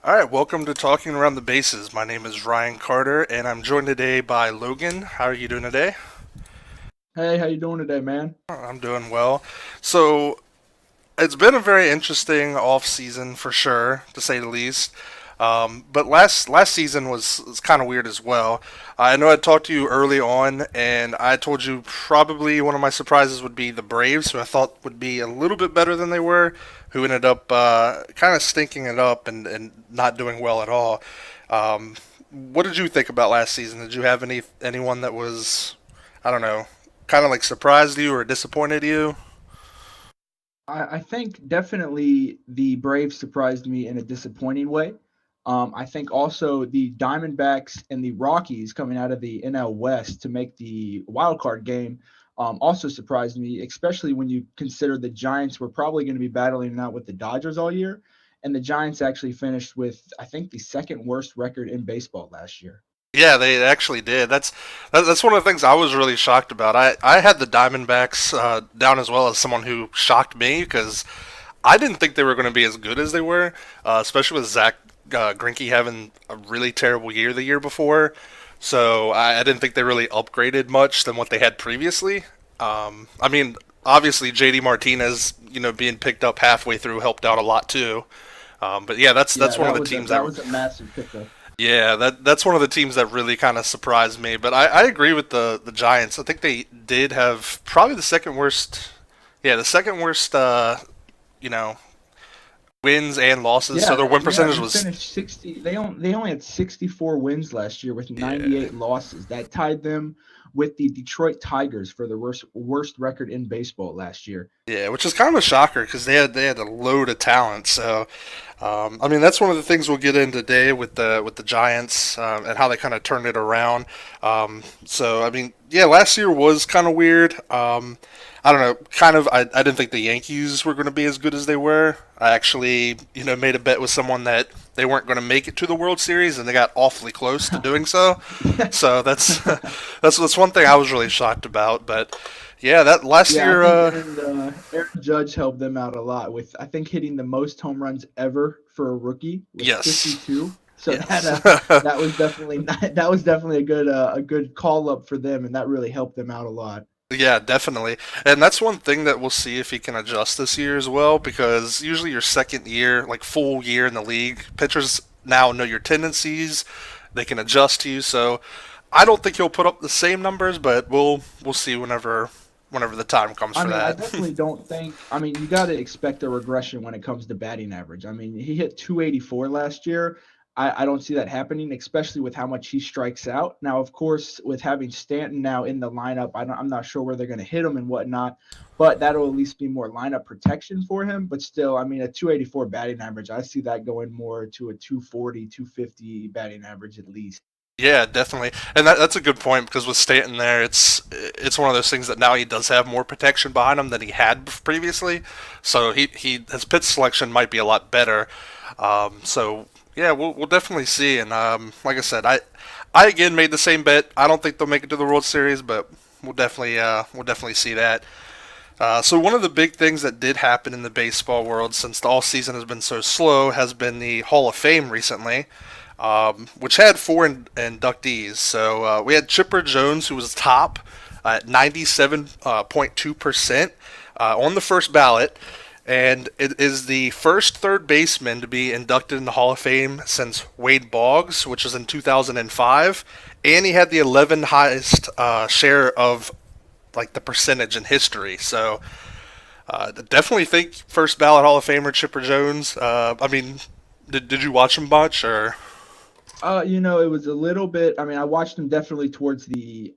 All right, welcome to Talking Around the Bases. My name is Ryan Carter, and I'm joined today by Logan. How are you doing today? Hey, how you doing today, man? I'm doing well. So, it's been a very interesting off season for sure, to say the least. But last season was kind of weird as well. I know I talked to you early on, and I told you probably one of my surprises would be the Braves, who I thought would be a little bit better than they were, who ended up kind of stinking it up and not doing well at all. What did you think about last season? Did you have anyone that was, I don't know, kind of like surprised you or disappointed you? I think definitely the Braves surprised me in a disappointing way. I think also the Diamondbacks and the Rockies coming out of the NL West to make the wild card game also surprised me, especially when you consider the Giants were probably going to be battling it out with the Dodgers all year. And the Giants actually finished with, I think, the second worst record in baseball last year. Yeah, they actually did. That's one of the things I was really shocked about. I had the Diamondbacks down as well as someone who shocked me because I didn't think they were going to be as good as they were, especially with Zach Greinke having a really terrible year the year before. So I didn't think they really upgraded much than what they had previously. I mean, obviously JD Martinez, being picked up halfway through helped out a lot too. But yeah, that's Yeah, one of that the was a teams that that was a massive pickup. yeah, that's one of the teams that really kind of surprised me. But I agree with the Giants. I think they did have probably the second worst. Yeah, the second worst. You know, wins and losses. So Yeah, their win yeah, percentage they was. finished 60. They only had 64 wins last year with Yeah, 98 losses. That tied them with the Detroit Tigers for the worst record in baseball last year. yeah, which is kind of a shocker because they had a load of talent. So I mean, that's one of the things we'll get into today with the Giants and how they kind of turned it around. So I mean, yeah, last year was kind of weird. I don't know, kind of. I didn't think the Yankees were going to be as good as they were. I actually, made a bet with someone that they weren't going to make it to the World Series, and they got awfully close to doing so. Yeah, So that's one thing I was really shocked about. But yeah, that last yeah, I year, think Aaron Judge helped them out a lot with I think hitting the most home runs ever for a rookie with yes, 52. So that yes. that was definitely that was definitely a good call up for them, and that really helped them out a lot. Yeah, definitely. And that's one thing that we'll see if he can adjust this year as well, because usually your second year, like full year in the league, pitchers now know your tendencies, they can adjust to you. So I don't think he'll put up the same numbers, but we'll see whenever the time comes I for mean, I that. definitely don't think. I mean, you got to expect a regression when it comes to batting average. I mean, he hit 284 last year. I don't see that happening, especially with how much he strikes out. Now, of course, with having Stanton now in the lineup, I'm not sure where they're going to hit him and whatnot, but that'll at least be more lineup protection for him. But still, I mean, a 284 batting average, I see that going more to a 240, 250 batting average at least. Yeah, definitely, and that's a good point because with Stanton there, it's one of those things that now he does have more protection behind him than he had previously, so he his pitch selection might be a lot better. So yeah, we'll definitely see. And like I said, I again made the same bet. I don't think they'll make it to the World Series, but we'll definitely see that. So one of the big things that did happen in the baseball world since the all season has been so slow has been the Hall of Fame recently, which had four inductees. So we had Chipper Jones, who was top at 97.2% on the first ballot, and it is the first third baseman to be inducted in the Hall of Fame since Wade Boggs, which was in 2005, and he had the 11 highest share of like the percentage in history. So definitely think first ballot Hall of Famer Chipper Jones. I mean, did you watch him much or? It was a little bit. I mean, I watched him definitely towards the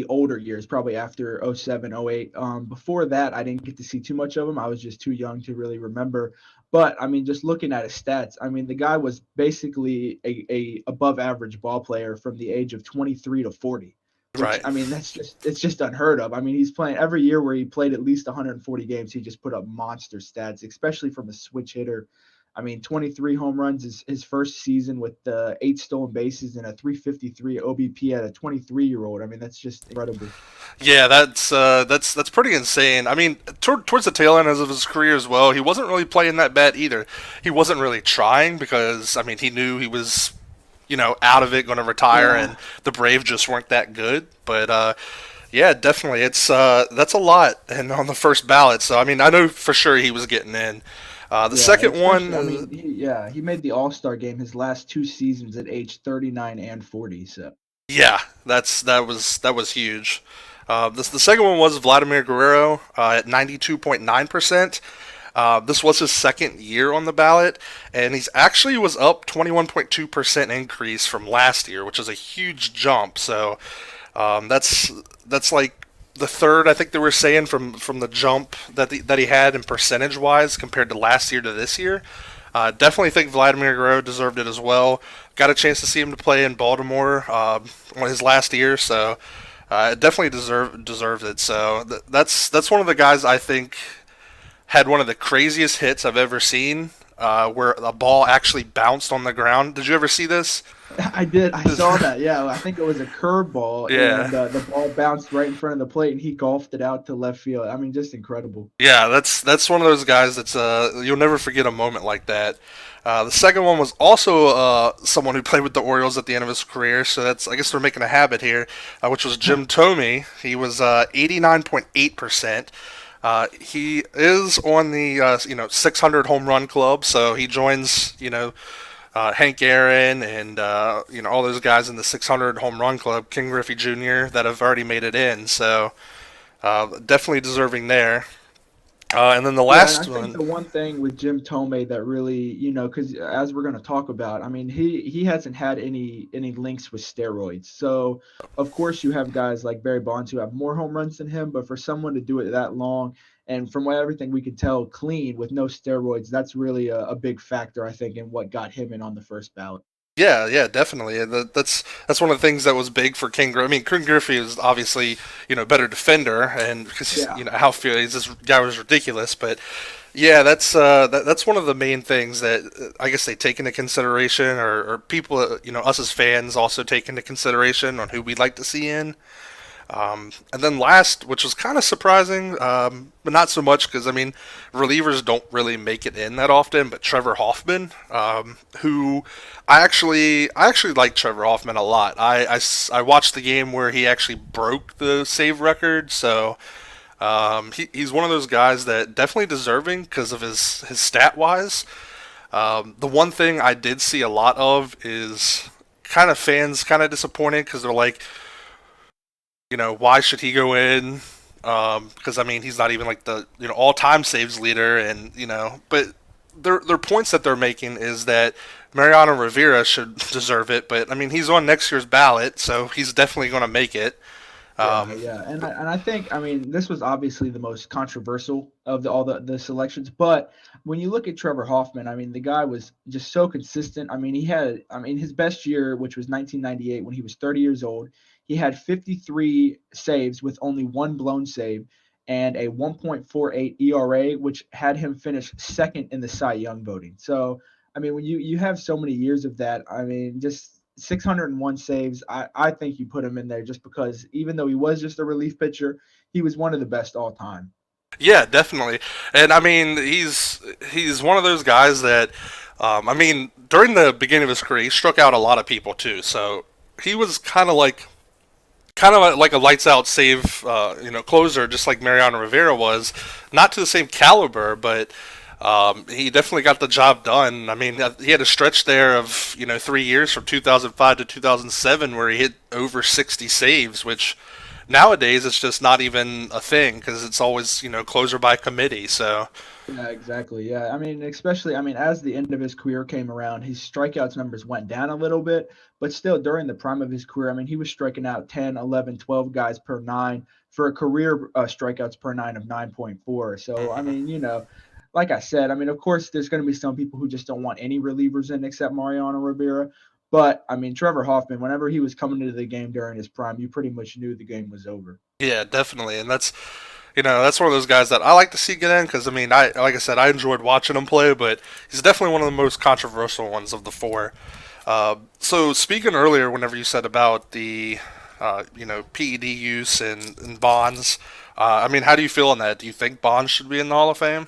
older years, probably after '07, '08. Before that, I didn't get to see too much of him. I was just too young to really remember. But I mean, just looking at his stats, I mean, the guy was basically a above average ball player from the age of 23 to 40, which Right. I mean, it's just unheard of. I mean, he's playing every year where he played at least 140 games. He just put up monster stats, especially from a switch hitter. I mean, 23 home runs is his first season with 8 stolen bases and a 353 OBP at a 23-year-old. I mean, that's just incredible. Yeah, that's pretty insane. I mean, towards the tail end of his career as well, he wasn't really playing that bad either. He wasn't really trying because I mean he knew he was, out of it, going to retire, Yeah. and the Braves just weren't that good. But yeah, definitely, it's that's a lot, and on the first ballot. So I mean, I know for sure he was getting in. The Yeah, and second one, especially, I mean, he made the All Star game his last 2 seasons at age 39 and 40. So yeah, that was huge. The second one was Vladimir Guerrero at 92.9%. This was his second year on the ballot, and he's actually was up 21.2% increase from last year, which is a huge jump. So that's like the third I think they were saying from the jump that he had in percentage wise compared to last year to this year. Definitely think Vladimir Guerrero deserved it as well. Got a chance to see him to play in Baltimore on his last year, so definitely deserved it. So that's one of the guys I think had one of the craziest hits I've ever seen, where a ball actually bounced on the ground. Did you ever see this? I did. I saw that. Yeah, I think it was a curveball, Yeah. and the ball bounced right in front of the plate, and he golfed it out to left field. I mean, just incredible. Yeah, that's one of those guys that's you'll never forget a moment like that. The second one was also someone who played with the Orioles at the end of his career, so that's I guess they're making a habit here, which was Jim Thome. He was 89.8%. He is on the 600 home run club, so he joins Hank Aaron and all those guys in the 600 home run club, King Griffey Jr. that have already made it in. So definitely deserving there. And then the Yeah, and I last think one, the one thing with Jim Tomei that really, because as we're going to talk about, I mean, he hasn't had any links with steroids. So of course you have guys like Barry Bonds who have more home runs than him, but for someone to do it that long and from what everything we could tell, clean with no steroids, that's really a big factor, I think, in what got him in on the first ballot. yeah, yeah, definitely. And that's one of the things that was big for King Griffey. I mean, King Griffey is obviously better defender, and because he's Yeah. outfield, this guy was ridiculous. But yeah, that's one of the main things that I guess they take into consideration, or people, us as fans also take into consideration on who we'd like to see in. And then last, which was kind of surprising, but not so much because I mean, relievers don't really make it in that often. But Trevor Hoffman, who I actually like Trevor Hoffman a lot. I watched the game where he actually broke the save record, so he's one of those guys that definitely deserving because of his stat wise. The one thing I did see a lot of is kind of fans kind of disappointed because they're like, why should he go in? Because I mean, he's not even like the all-time saves leader, and but their points that they're making is that Mariano Rivera should deserve it, but I mean, he's on next year's ballot, so he's definitely going to make it. Yeah, Um, yeah, and I think I mean this was obviously the most controversial of all the selections, but when you look at Trevor Hoffman, I mean the guy was just so consistent. I mean I mean his best year, which was 1998 when he was 30 years old, he had 53 saves with only one blown save and a 1.48 ERA, which had him finish second in the Cy Young voting. So I mean when you have so many years of that, I mean just 601 saves. I think you put him in there just because even though he was just a relief pitcher, he was one of the best all time. yeah, definitely, and I mean, he's one of those guys that, I mean, during the beginning of his career, he struck out a lot of people too. So he was kind of like a lights out save, closer, just like Mariano Rivera was. Not to the same caliber, but he definitely got the job done. I mean, he had a stretch there of 3 years from 2005 to 2007 where he hit over 60 saves, which nowadays it's just not even a thing because it's always closer by committee. So Yeah, exactly. Yeah. I mean, especially, I mean, as the end of his career came around, his strikeouts numbers went down a little bit, but still during the prime of his career, I mean, he was striking out 10, 11, 12 guys per nine for a career strikeouts per nine of 9.4. So, I mhm. mean, like I said, I mean, of course, there's going to be some people who just don't want any relievers in except Mariano Rivera. But, I mean, Trevor Hoffman, whenever he was coming into the game during his prime, you pretty much knew the game was over. Yeah, definitely, and that's That's one of those guys that I like to see get in because I mean, like I said, I enjoyed watching him play, but he's definitely one of the most controversial ones of the four. So speaking earlier, whenever you said about the PED use and Bonds, I mean, how do you feel on that? Do you think Bonds should be in the Hall of Fame?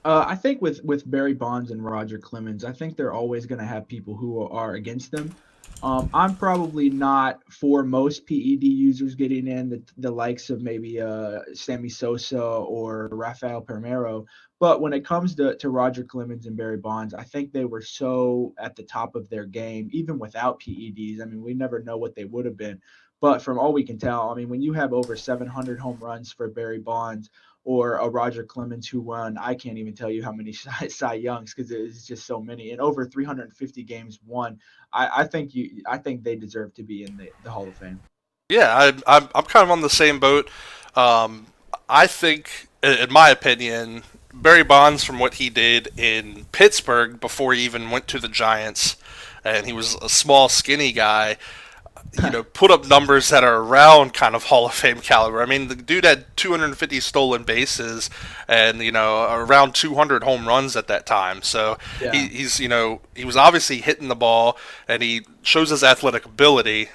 I think with Barry Bonds and Roger Clemens, I think they're always going to have people who are against them. I'm probably not for most PED users getting in the likes of maybe Sammy Sosa or Rafael Palmeiro. But when it comes to Roger Clemens and Barry Bonds, I think they were so at the top of their game, even without PEDs. I mean, we never know what they would have been. But from all we can tell, I mean, when you have over 700 home runs for Barry Bonds, or a Roger Clemens who won, I can't even tell you how many Cy Youngs because it's just so many, and over 350 games won. I think they deserve to be in the Hall of Fame. Yeah, I'm kind of on the same boat. Um, I think, in my opinion, Barry Bonds, from what he did in Pittsburgh before he even went to the Giants, and he was a small, skinny guy, put up numbers that are around kind of Hall of Fame caliber. I mean, the dude had 250 stolen bases and around 200 home runs at that time. So Yeah. he was obviously hitting the ball and he shows his athletic ability.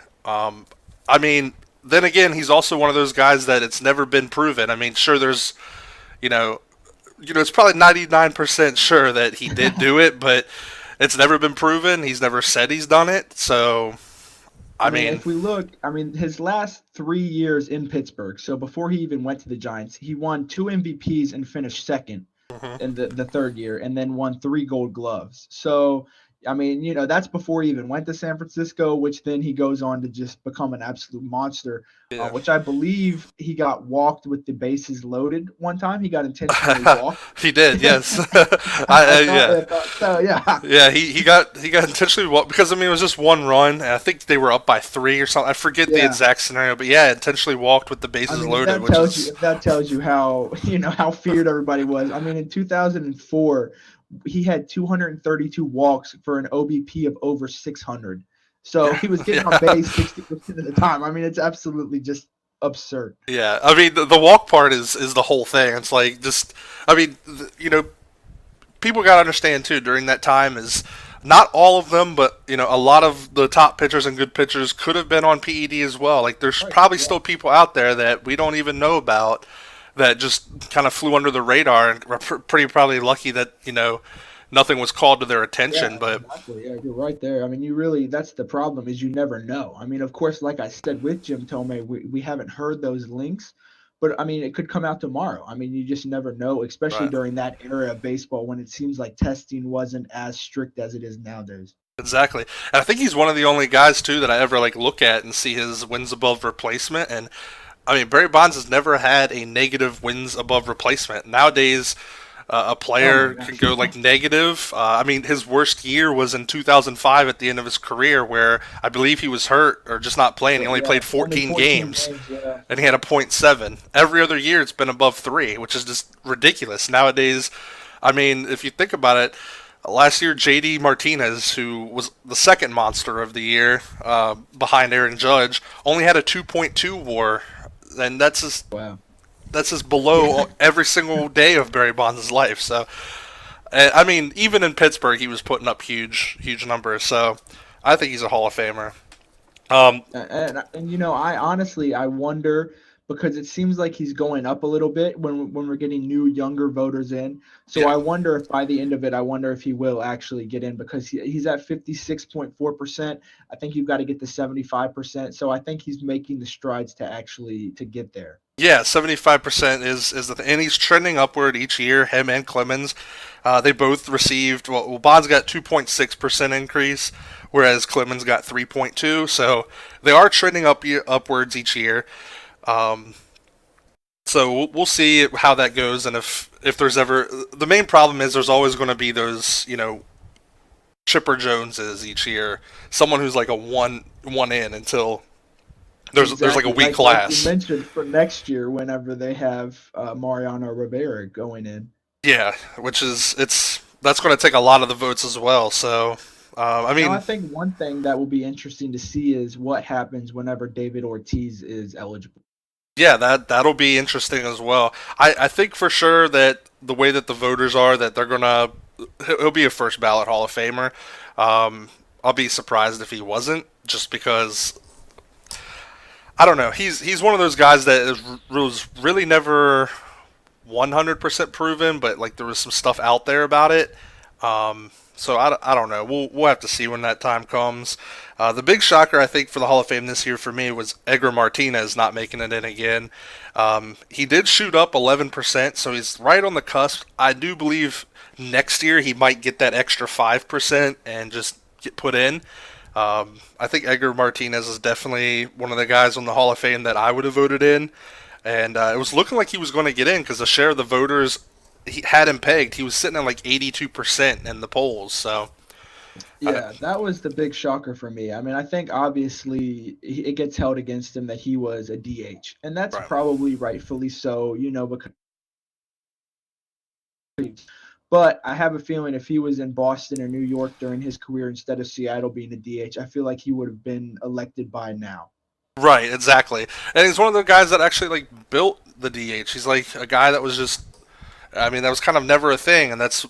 I mean, then again, he's also one of those guys that it's never been proven. I mean, sure, there's you know, it's probably 99% sure that he did do it, but it's never been proven. He's never said he's done it. So I I mean, mean, if we look, I mean, his last 3 years in Pittsburgh, so before he even went to the Giants, he won two MVPs and finished second mhm. in the third year, and then won three Gold Gloves. So, I mean, that's before he even went to San Francisco, which then he goes on to just become an absolute monster. Yeah. Which I believe he got walked with the bases loaded one time. He got intentionally walked. He did, yes. I Yeah, thought so. Yeah, yeah. He got intentionally because I mean it was just one run, and I think they were up by three or something. I forget the yeah. exact scenario, but yeah, intentionally walked with the I bases mean, loaded, which is if that tells you how how feared everybody was. I mean, in 2004, he had 232 walks for an OBP of over 600. So yeah, he was getting on yeah, base 60% of the time. I mean, it's absolutely just absurd. yeah. I mean the walk part is the whole thing. It's like just I mean people got to understand too during that time is not all of them, but a lot of the top pitchers and good pitchers could have been on PED as well. Like there's Right. probably Yeah. still people out there that we don't even know about that just kind of flew under the radar and were pretty probably lucky that nothing was called to their attention. Yeah, But exactly. Yeah, you're right there. I mean, you really, that's the problem is you never know. I mean, of course, like I said with Jim Tomei, we haven't heard those links, but I mean, it could come out tomorrow. I mean, you just never know, especially right, during that era of baseball when it seems like testing wasn't as strict as it is nowadays. exactly. And I think he's one of the only guys too that I ever like look at and see his wins above replacement. And I mean, Barry Bonds has never had a negative wins above replacement. Nowadays, a Oh my player can gosh. go like negative. I mean, his worst year was in 2005 at the end of his career, where I believe he was hurt or just not playing. He only Yeah, played only 14 14 games, games. Yeah. and he had a .7. Every other year, it's been above 3, which is just ridiculous. Nowadays, I mean, if you think about it, last year, JD Martinez, who was the second monster of the year behind Aaron Judge, only had a 2.2 WAR, and Wow. that's just Yeah. below every single day of Barry Bonds' life. So, I mean, even in Pittsburgh, he was putting up huge numbers. So, I think he's a Hall of Famer. Um, And I honestly I wonder because it seems like he's going up a little bit when we're getting new younger voters in. So yeah, I wonder if by the end of it, I wonder if he will actually get in because he's at 56.4%. I think you've got to get to 75%. So I think he's making the strides to actually to get there. yeah, 75% is the thing, and he's trending upward each year. Him and Clemens, they both received. Well, Bonds got 2.6% increase, whereas Clemens got 3.2. So they are trending upwards each year. Um, So we'll see how that goes, and if there's ever the main problem is there's always going to be those Chipper Joneses each year, someone who's like a one in until there's like a Exactly. weak Like you class. mentioned for next year, whenever they have Mariano Rivera going in. Yeah, which is that's going to take a lot of the votes as well. So I Now, I mean, think one thing that will be interesting to see is what happens whenever David Ortiz is eligible. Yeah, that'll be interesting as well. I think for sure that the way that the voters are, that they're gonna he'll be a first ballot Hall of Famer. I'll be surprised if he wasn't, just because I don't know. He's one of those guys that was really never 100% proven, but like there was some stuff out there about it. So I don't know. We'll have to see when that time comes. The big shocker I think for the Hall of Fame this year for me was Edgar Martinez not making it in again. He did shoot up 11%, so he's right on the cusp. I do believe next year he might get that extra 5% and just get put in. I think Edgar Martinez is definitely one of the guys on the Hall of Fame that I would have voted in, and it was looking like he was going to get in because a share of the voters he had him pegged. He was sitting at like 82% in the polls. So, Yeah, that was the big shocker for me. I mean, I think obviously it gets held against him that he was a DH, and that's right. probably rightfully so, because. But I have a feeling if he was in Boston or New York during his career instead of Seattle being a DH, I feel like he would have been elected by now. Right, exactly. And he's one of the guys that actually like built the DH. He's like a guy that was just I mean, that was kind of never a thing, and that's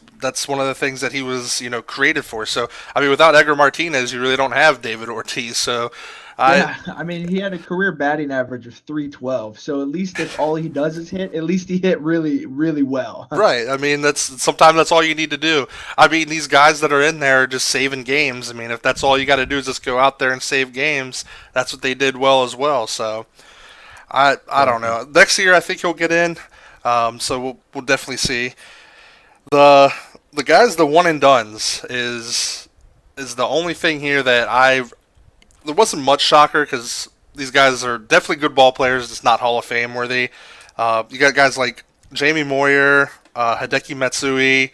one of the things that he was, created for. So, I mean, without Edgar Martinez, you really don't have David Ortiz. So, I Yeah, I mean, he had a career batting average of 312. So at least if all he does is hit, at least he hit really, really well. right. I mean, that's sometimes that's all you need to do. I mean, these guys that are in there are just saving games. I mean, if that's all you got to do is just go out there and save games, that's what they did well as well. So, I don't Exactly. know. Next year, I think he'll get in. So we'll definitely see. The guys the one and duns is the only thing here that there wasn't much shocker because these guys are definitely good ball players. It's not Hall of Fame worthy. You got guys like Jamie Moyer, Hideki Matsui,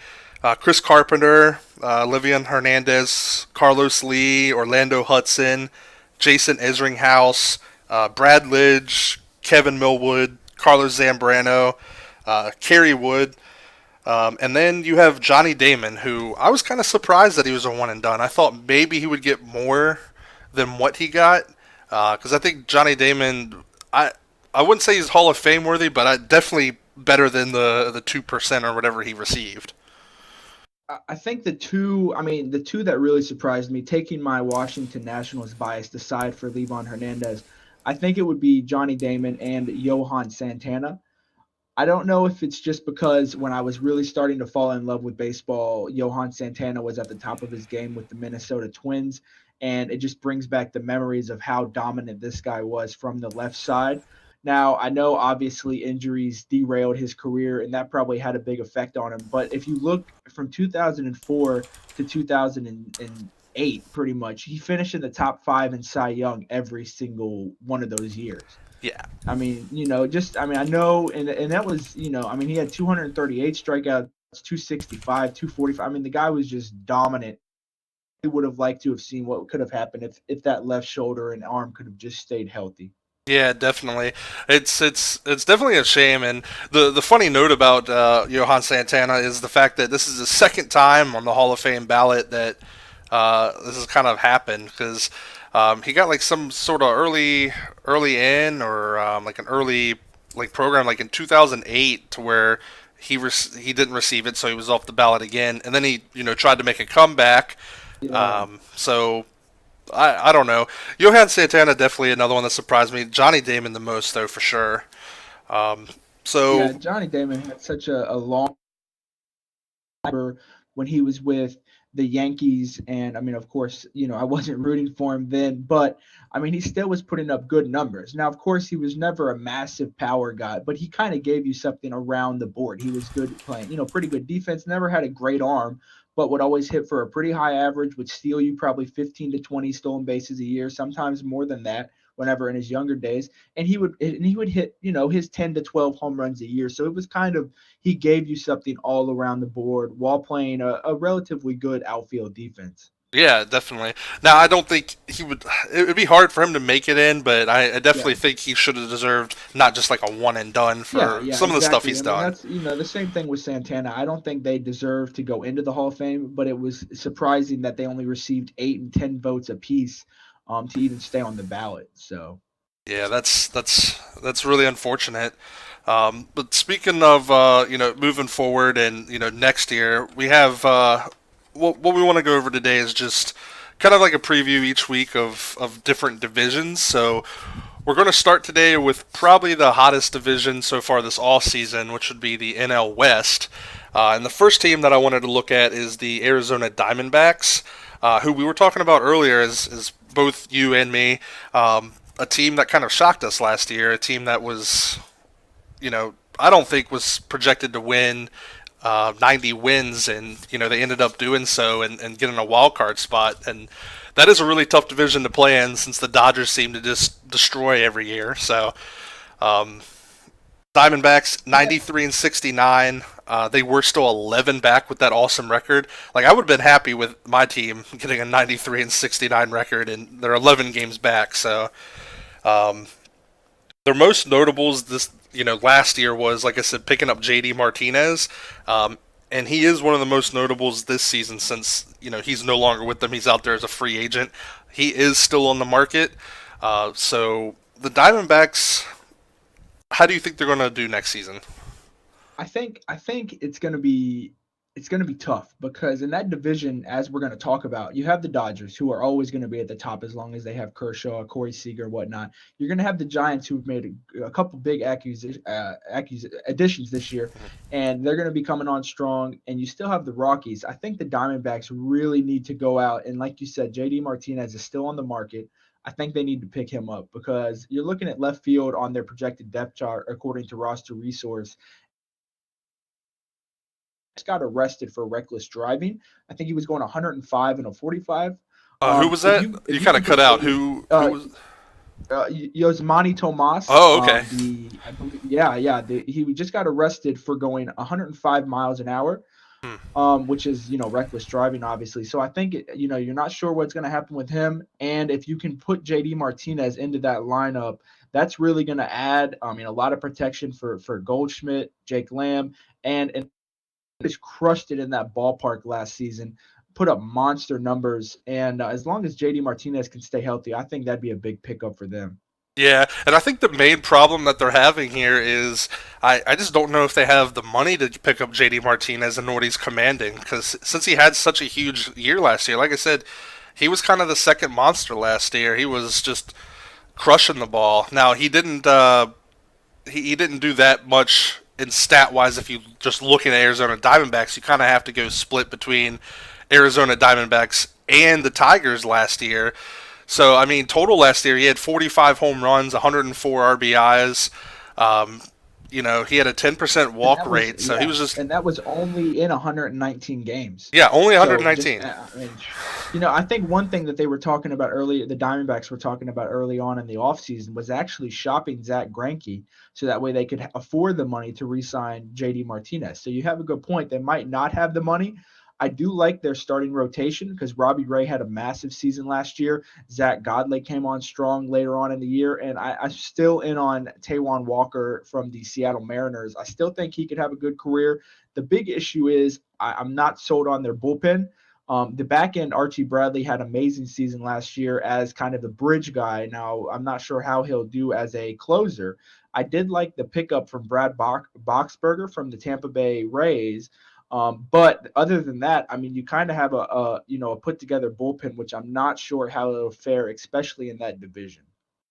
Chris Carpenter, Livian Hernandez, Carlos Lee, Orlando Hudson, Jason Isringhouse, Brad Lidge, Kevin Millwood, Carlos Zambrano, Kerry Wood, and then you have Johnny Damon, who I was kind of surprised that he was a one and done. I thought maybe he would get more than what he got, because I think Johnny Damon, I wouldn't say he's Hall of Fame worthy, but definitely better than the 2% or whatever he received. I think the two that really surprised me, taking my Washington Nationals bias aside for Levon Hernandez, I think it would be Johnny Damon and Johan Santana. I don't know if it's just because when I was really starting to fall in love with baseball, Johan Santana was at the top of his game with the Minnesota Twins. And it just brings back the memories of how dominant this guy was from the left side. Now, I know obviously injuries derailed his career, and that probably had a big effect on him. But if you look from 2004 to 2008, pretty much, he finished in the top five in Cy Young every single one of those years. Yeah, I mean, I know, and that was, I mean, he had 238 strikeouts, 265, 245. I mean, the guy was just dominant. We would have liked to have seen what could have happened if that left shoulder and arm could have just stayed healthy. yeah, definitely. It's definitely a shame. And the funny note about Johan Santana is the fact that this is the second time on the Hall of Fame ballot that this has kind of happened because he got like some sort of early in or like an early like program like in 2008 to where he didn't receive it, so he was off the ballot again, and then he tried to make a comeback. Yeah. So I don't know. Johan Santana definitely another one that surprised me. Johnny Damon the most though for sure. Um, Yeah, so Johnny Damon had such a long when he was with the Yankees. And I mean, of course, I wasn't rooting for him then, but I mean, he still was putting up good numbers. Now, of course, he was never a massive power guy, but he kind of gave you something around the board. He was good at playing, pretty good defense, never had a great arm, but would always hit for a pretty high average, would steal you probably 15 to 20 stolen bases a year, sometimes more than that whenever in his younger days. And he would hit, his 10 to 12 home runs a year. So it was kind of he gave you something all around the board while playing a relatively good outfield defense. yeah, definitely. Now I don't think he would. It would be hard for him to make it in, but I Yeah. definitely think he should have deserved not just like a one and done Yeah, for yeah, some of the stuff exactly. he's I mean, done. that's the same thing with Santana. I don't think they deserve to go into the Hall of Fame, but it was surprising that they only received 8 and 10 votes apiece to even stay on the ballot. So Yeah, that's really unfortunate. But speaking of moving forward and next year, we have what we want to go over today is just kind of like a preview each week of different divisions. So we're going to start today with probably the hottest division so far this all season, which would be the NL West. And the first team that I wanted to look at is the Arizona Diamondbacks, who we were talking about earlier, as both you and me. A team that kind of shocked us last year, a team that was, I don't think was projected to win 90 wins, and they ended up doing so and getting a wild card spot. And that is a really tough division to play in since the Dodgers seem to just destroy every year. So um, Diamondbacks Yeah, 93-69. They were still 11 back with that awesome record. Like I would have been happy with my team getting a 93-69 record, and they're 11 games back. So um, their most notables this last year was, like I said, picking up JD Martinez. And he is one of the most notables this season since he's no longer with them. He's out there as a free agent. He is still on the market. So the Diamondbacks, how do you think they're going to do next season? I think it's gonna be tough because in that division, as we're gonna talk about, you have the Dodgers who are always gonna be at the top as long as they have Kershaw, Corey Seager, whatnot. You're gonna have the Giants who've made a couple big additions this year, and they're gonna be coming on strong. And you still have the Rockies. I think the Diamondbacks really need to go out and, like you said, JD Martinez is still on the market. I think they need to pick him up because you're looking at left field on their projected depth chart according to Roster Resource got arrested for reckless driving. I think he was going 105 and a 45. Who was If that? you You if you kind of can cut put out. Who was? Yosmani Tomas, Oh, okay. I believe, yeah, he just got arrested for going 105 miles an hour, Hmm. which is reckless driving, obviously. So I think you're not sure what's going to happen with him, and if you can put JD Martinez into that lineup, that's really going to add, a lot of protection for Goldschmidt, Jake Lamb, and just crushed it in that ballpark last season, put up monster numbers. And as long as JD Martinez can stay healthy, I think that'd be a big pickup for them. Yeah, and I think the main problem that they're having here is I just don't know if they have the money to pick up JD Martinez and what he's commanding. Because since he had such a huge year last year, like I said, he was kind of the second monster last year. He was just crushing the ball. Now he didn't do that much in stat wise. If you just looking at Arizona Diamondbacks, you kind of have to go split between Arizona Diamondbacks and the Tigers last year. So I mean, total last year he had 45 home runs, 104 RBIs. Um, he had a 10% And walk that was, rate, so he yeah, was just and that was only in 119 games. yeah, only So just, 119. I mean, I think one thing that they were talking about earlier, the Diamondbacks were talking about early on in the offseason was actually shopping Zach Greinke so that way they could afford the money to re-sign JD Martinez. So you have a good point. They might not have the money. I do like their starting rotation because Robbie Ray had a massive season last year. Zach Godley came on strong later on in the year, and I'm still in on Taijuan Walker from the Seattle Mariners. I still think he could have a good career. The big issue is I'm not sold on their bullpen. The back end, Archie Bradley had an amazing season last year as kind of the bridge guy. Now, I'm not sure how he'll do as a closer. I did like the pickup from Brad Boxberger from the Tampa Bay Rays. But other than that, I mean, you kind of have a put together bullpen, which I'm not sure how it'll fare, especially in that division.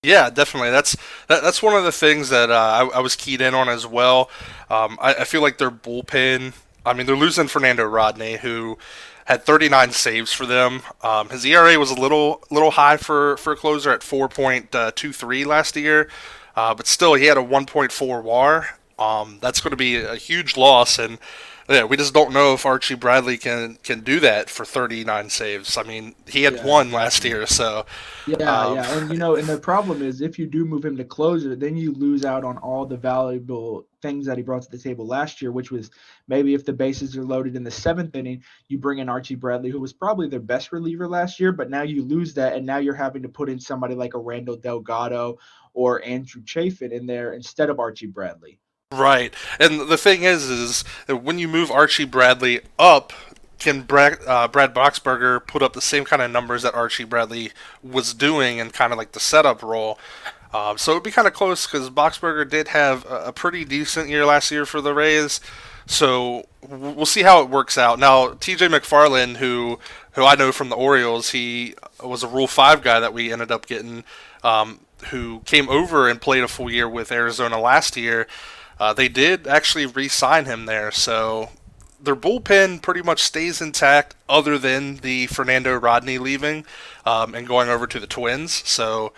Yeah, definitely. That's one of the things that I was keyed in on as well. I feel like their bullpen. I mean, they're losing Fernando Rodney, who had 39 saves for them. His ERA was a little high for a closer at 4.23 last year, but still he had a 1.4 WAR. That's going to be a huge loss, and yeah, we just don't know if Archie Bradley can do that for 39 saves. I mean, he had Yeah, one last exactly. year, so Yeah, um, yeah, and the problem is if you do move him to closer, then you lose out on all the valuable things that he brought to the table last year, which was maybe if the bases are loaded in the seventh inning, you bring in Archie Bradley, who was probably their best reliever last year, but now you lose that, and now you're having to put in somebody like a Randall Delgado or Andrew Chafin in there instead of Archie Bradley. right. And the thing is that when you move Archie Bradley up, can Brad Boxberger put up the same kind of numbers that Archie Bradley was doing in kind of like the setup role? So it'd be kind of close because Boxberger did have a pretty decent year last year for the Rays. So we'll see how it works out. Now, T.J. McFarland, who I know from the Orioles, he was a Rule 5 guy that we ended up getting, who came over and played a full year with Arizona last year. They did actually re-sign him there, so their bullpen pretty much stays intact, other than the Fernando Rodney leaving and going over to the Twins. So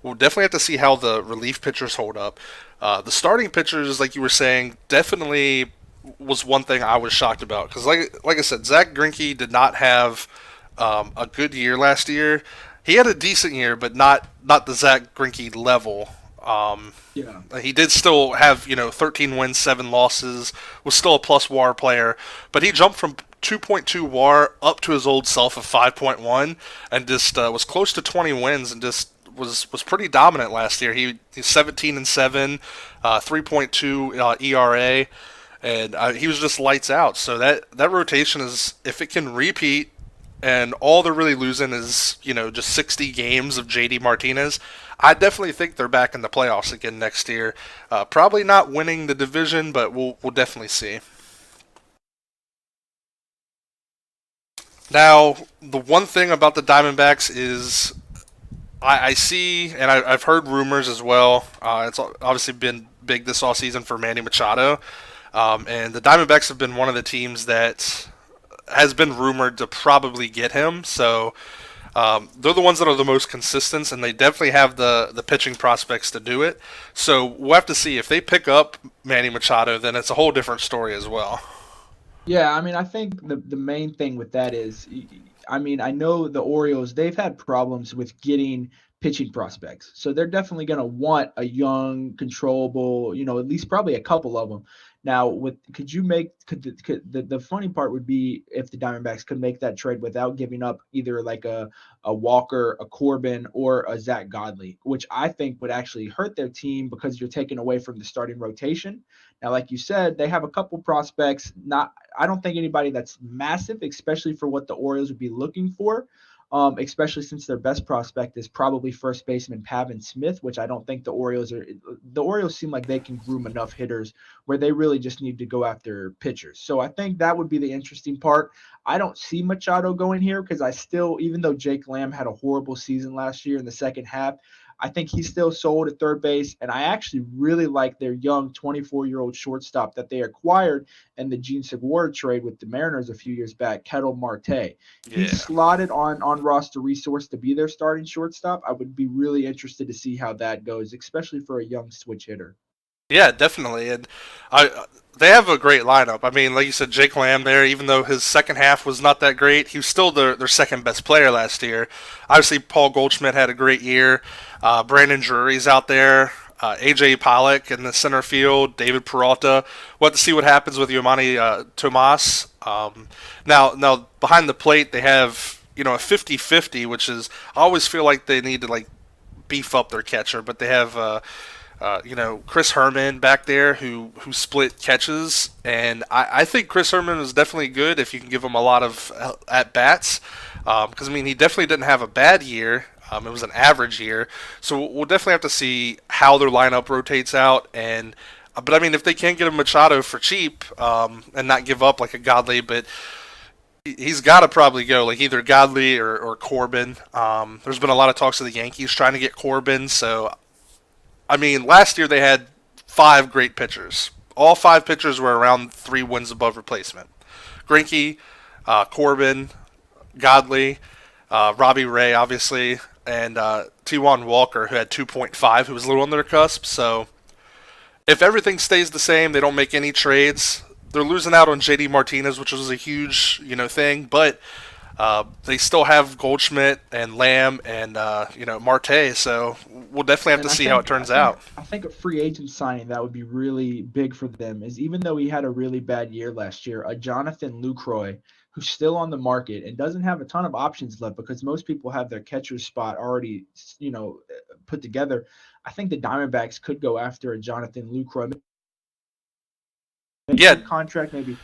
we'll definitely have to see how the relief pitchers hold up. The starting pitchers, like you were saying, definitely was one thing I was shocked about because, like I said, Zach Greinke did not have a good year last year. He had a decent year, but not the Zach Greinke level. Yeah. He did still have 13 wins, 7 losses. Was still a plus WAR player, but he jumped from 2.2 WAR up to his old self of 5.1, and just was close to 20 wins, and just was pretty dominant last year. He's 17-7, 3.2 ERA, and he was just lights out. So that rotation is, if it can repeat, and all they're really losing is just 60 games of JD Martinez, I definitely think they're back in the playoffs again next year. Probably not winning the division, but we'll definitely see. Now, the one thing about the Diamondbacks is I see, and I've heard rumors as well. It's obviously been big this all season for Manny Machado, and the Diamondbacks have been one of the teams that has been rumored to probably get him. So they're the ones that are the most consistent, and they definitely have the pitching prospects to do it. So we'll have to see if they pick up Manny Machado. Then it's a whole different story as well. Yeah, I mean, I think the main thing with that is, I mean, I know the Orioles, they've had problems with getting pitching prospects. So they're definitely going to want a young, controllable, at least probably a couple of them. Now, the funny part would be if the Diamondbacks could make that trade without giving up either like a Walker, a Corbin, or a Zach Godley, which I think would actually hurt their team because you're taking away from the starting rotation. Now, like you said, they have a couple prospects. Not, I don't think anybody that's massive, especially for what the Orioles would be looking for. Especially since their best prospect is probably first baseman Pavin Smith, which I don't think the Orioles are. The Orioles seem like they can groom enough hitters where they really just need to go after pitchers. So I think that would be the interesting part. I don't see Machado going here because I still, even though Jake Lamb had a horrible season last year in the second half, I think he's still sold at third base. And I actually really like their young 24-year-old shortstop that they acquired in the Gene Segura trade with the Mariners a few years back, Ketel Marte. Yeah. He's slotted on roster resource to be their starting shortstop. I would be really interested to see how that goes, especially for a young switch hitter. Yeah, definitely, and they have a great lineup. I mean, like you said, Jake Lamb there, even though his second half was not that great, he was still their second best player last year. Obviously, Paul Goldschmidt had a great year. Brandon Drury's out there. AJ Pollock in the center field. David Peralta. We'll have to see what happens with Yomani Tomas. Now behind the plate, they have a 50-50, which is, I always feel like they need to beef up their catcher, but they have Chris Herman back there who split catches, and I think Chris Herman is definitely good if you can give him a lot of at bats. Because I mean, he definitely didn't have a bad year. It was an average year, so we'll definitely have to see how their lineup rotates out. And but I mean, if they can't get a Machado for cheap and not give up like a Godley, but he's got to probably go like either Godley or Corbin. There's been a lot of talks of the Yankees trying to get Corbin, so I mean, last year they had 5 great pitchers. All 5 pitchers were around 3 wins above replacement. Greinke, Corbin, Godley, Robbie Ray, obviously, and T1 Walker, who had 2.5, who was a little on their cusp. So if everything stays the same, they don't make any trades. They're losing out on JD Martinez, which was a huge, thing, but they still have Goldschmidt and Lamb and Marte, so we'll definitely have to see how it turns out. I think a free agent signing that would be really big for them is, even though he had a really bad year last year, a Jonathan Lucroy, who's still on the market and doesn't have a ton of options left because most people have their catcher spot already, put together. I think the Diamondbacks could go after a Jonathan Lucroy. Yeah, Contract, maybe,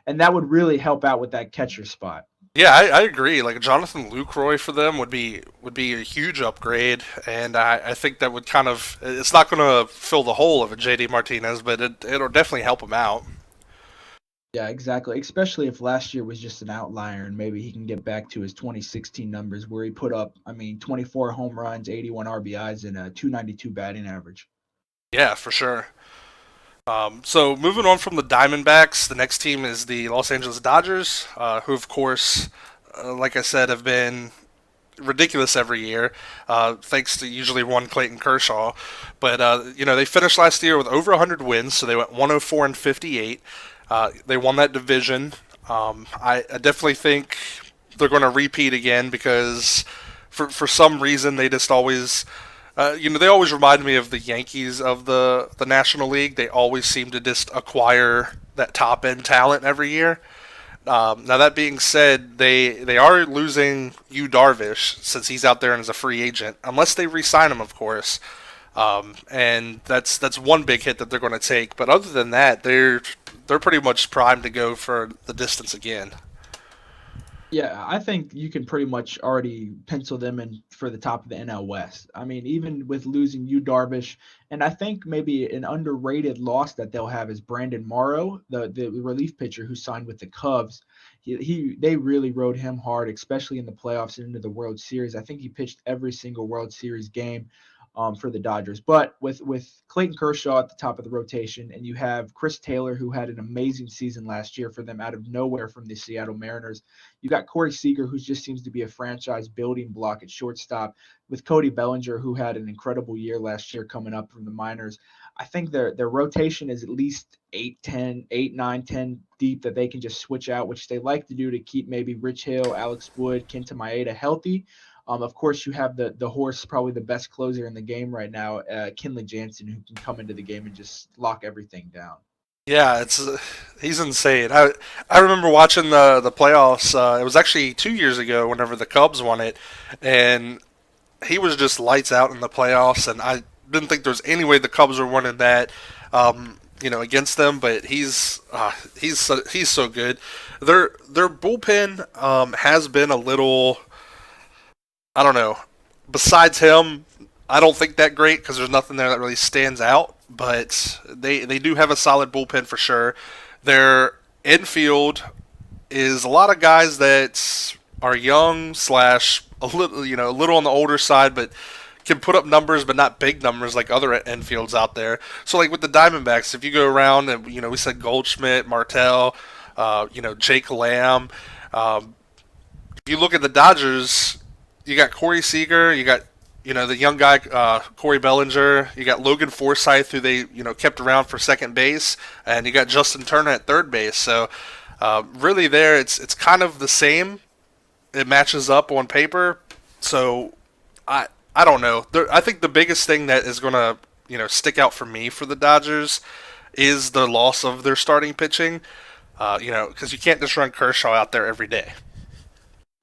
and that would really help out with that catcher spot. Yeah, I agree. Like Jonathan Lucroy for them would be a huge upgrade, and I think that would kind of it's not going to fill the hole of a JD Martinez, but it'll definitely help him out. Yeah, exactly. Especially if last year was just an outlier and maybe he can get back to his 2016 numbers where he put up, I mean, 24 home runs, 81 RBIs, and a 292 batting average. Yeah, for sure. So moving on from the Diamondbacks, the next team is the Los Angeles Dodgers, who of course, like I said, have been ridiculous every year, thanks to usually one Clayton Kershaw. But they finished last year with over 100 wins, so they went 104 and 58. They won that division. I definitely think they're going to repeat again because for some reason they just always. They always remind me of the Yankees of the National League. They always seem to just acquire that top end talent every year. Now that being said, they are losing Yu Darvish since he's out there and is a free agent, unless they re-sign him, of course. And that's one big hit that they're going to take. But other than that, they're pretty much primed to go for the distance again. Yeah, I think you can pretty much already pencil them in for the top of the NL West. I mean, even with losing you Darvish, and I think maybe an underrated loss that they'll have is Brandon Morrow, the relief pitcher who signed with the Cubs. They really rode him hard, especially in the playoffs and into the World Series. I think he pitched every single World Series game for the Dodgers. But with Clayton Kershaw at the top of the rotation, and you have Chris Taylor, who had an amazing season last year for them out of nowhere from the Seattle Mariners. You got Corey Seager, who just seems to be a franchise building block at shortstop, with Cody Bellinger, who had an incredible year last year coming up from the minors. I think their rotation is at least 8, 9, 10 deep that they can just switch out, which they like to do to keep maybe Rich Hill, Alex Wood, Kenta Maeda healthy. Of course, you have the horse, probably the best closer in the game right now, Kenley Jansen, who can come into the game and just lock everything down. Yeah, it's he's insane. I remember watching the playoffs. It was actually 2 years ago, whenever the Cubs won it, and he was just lights out in the playoffs. And I didn't think there was any way the Cubs were winning that, against them. But he's so good. Their bullpen has been a little, I don't know. Besides him, I don't think that great because there's nothing there that really stands out. But they do have a solid bullpen for sure. Their infield is a lot of guys that are young slash a little on the older side, but can put up numbers, but not big numbers like other infields out there. So like with the Diamondbacks, if you go around and we said Goldschmidt, Martell, Jake Lamb. If you look at the Dodgers, you got Corey Seager, you got the young guy Corey Bellinger, you got Logan Forsythe who they kept around for second base, and you got Justin Turner at third base. So really, there it's kind of the same. It matches up on paper. So I don't know. I think the biggest thing that is going to stick out for me for the Dodgers is the loss of their starting pitching. Because you can't just run Kershaw out there every day.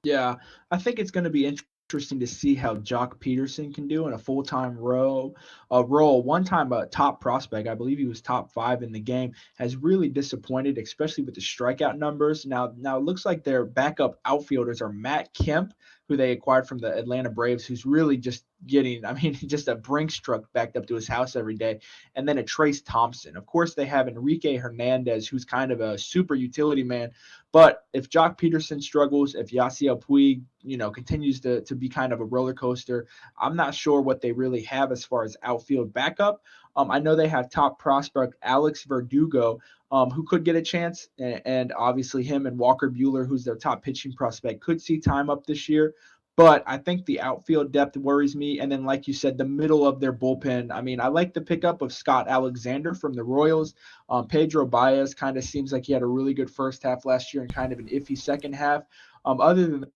Yeah, I think it's going to be interesting to see how Jock Peterson can do in a full-time role. One time a top prospect, I believe he was top 5 in the game, has really disappointed, especially with the strikeout numbers. Now it looks like their backup outfielders are Matt Kemp, who they acquired from the Atlanta Braves, who's really just getting, I mean, just a Brinks truck backed up to his house every day, and then a Trace Thompson. Of course, they have Enrique Hernandez, who's kind of a super utility man, but if Jock Peterson struggles, if Yasiel Puig, continues to be kind of a roller coaster, I'm not sure what they really have as far as outfield backup. I know they have top prospect Alex Verdugo, who could get a chance, and obviously him and Walker Bueller, who's their top pitching prospect, could see time up this year. But I think the outfield depth worries me. And then, like you said, the middle of their bullpen. I mean, I like the pickup of Scott Alexander from the Royals. Pedro Baez kind of seems like he had a really good first half last year and kind of an iffy second half. Other than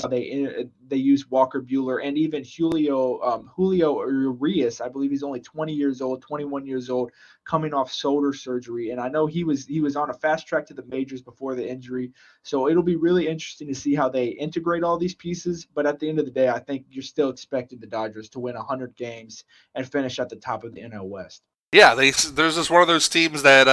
they use Walker Bueller and even Julio Urias. I believe he's only 20 years old, 21 years old, coming off shoulder surgery. And I know he was on a fast track to the majors before the injury. So it'll be really interesting to see how they integrate all these pieces. But at the end of the day, I think you're still expecting the Dodgers to win 100 games and finish at the top of the NL West. Yeah, there's just one of those teams that,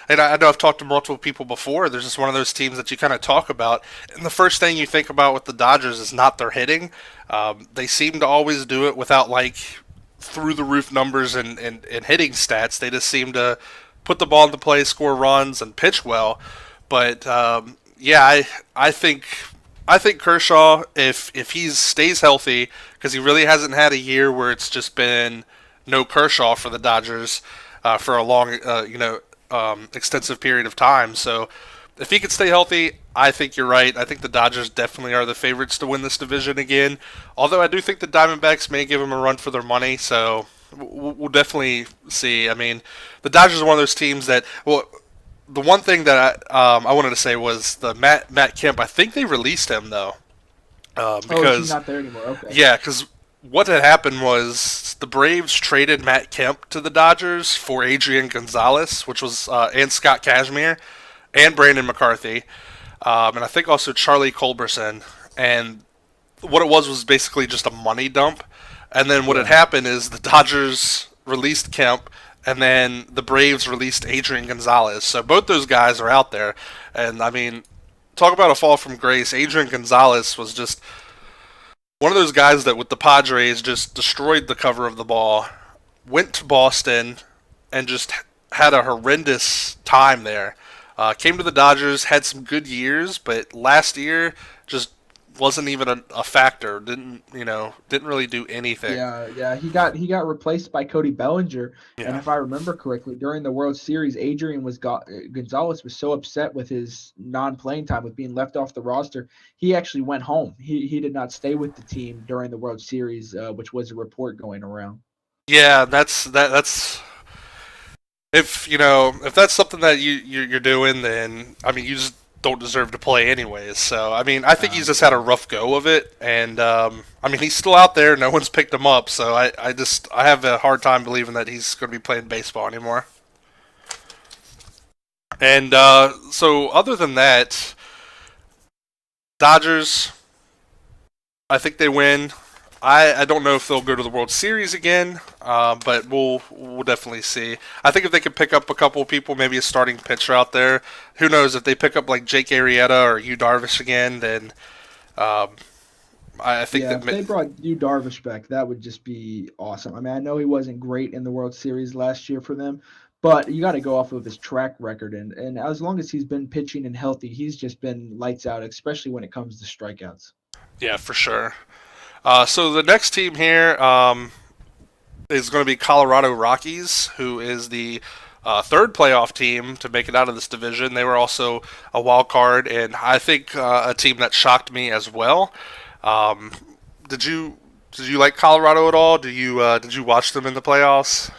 and I know I've talked to multiple people before. There's just one of those teams that you kind of talk about, and the first thing you think about with the Dodgers is not their hitting. They seem to always do it without like through the roof numbers and hitting stats. They just seem to put the ball into play, score runs, and pitch well. But yeah, I think Kershaw, if he stays healthy, because he really hasn't had a year where it's just been no Kershaw for the Dodgers for a long, extensive period of time. So if he could stay healthy, I think you're right. I think the Dodgers definitely are the favorites to win this division again. Although I do think the Diamondbacks may give them a run for their money. So we'll definitely see. I mean, the Dodgers are one of those teams that, well, the one thing that I wanted to say was the Matt Kemp. I think they released him though, Oh, is he because not there anymore? Okay. yeah, because what had happened was the Braves traded Matt Kemp to the Dodgers for Adrian Gonzalez, which was and Scott Kazmir and Brandon McCarthy, and I think also Charlie Culberson. And what it was basically just a money dump. And then what had Yeah. happened is the Dodgers released Kemp, and then the Braves released Adrian Gonzalez. So both those guys are out there, and I mean, talk about a fall from grace. Adrian Gonzalez was just one of those guys that with the Padres just destroyed the cover of the ball, went to Boston, and just had a horrendous time there. Came to the Dodgers, had some good years, but last year just wasn't even a factor. Didn't really do anything. Yeah, yeah, he got replaced by Cody Bellinger, and Yeah. if I remember correctly, during the World Series, Gonzalez was so upset with his non-playing time, with being left off the roster, he actually went home. He did not stay with the team during the World Series, which was a report going around. Yeah, that's if that's something that you're doing, then I mean you just don't deserve to play anyways. So I mean I think he's just had a Yeah. rough go of it, and I mean he's still out there. No one's picked him up, so I have a hard time believing that he's going to be playing baseball anymore. And so other than that, Dodgers, I think they win. I don't know if they'll go to the World Series again, but we'll definitely see. I think if they could pick up a couple of people, maybe a starting pitcher out there, who knows if they pick up like Jake Arrieta or Yu Darvish again, then um, I think Yeah, that if they brought you Darvish back, that would just be awesome. I mean, I know he wasn't great in the World Series last year for them, but you got to go off of his track record, and as long as he's been pitching and healthy, he's just been lights out, especially when it comes to strikeouts. yeah for sure. So the next team here is going to be Colorado Rockies, who is the third playoff team to make it out of this division. They were also a wild card, and I think a team that shocked me as well. Um, did you like Colorado at all? Did you watch them in the playoffs?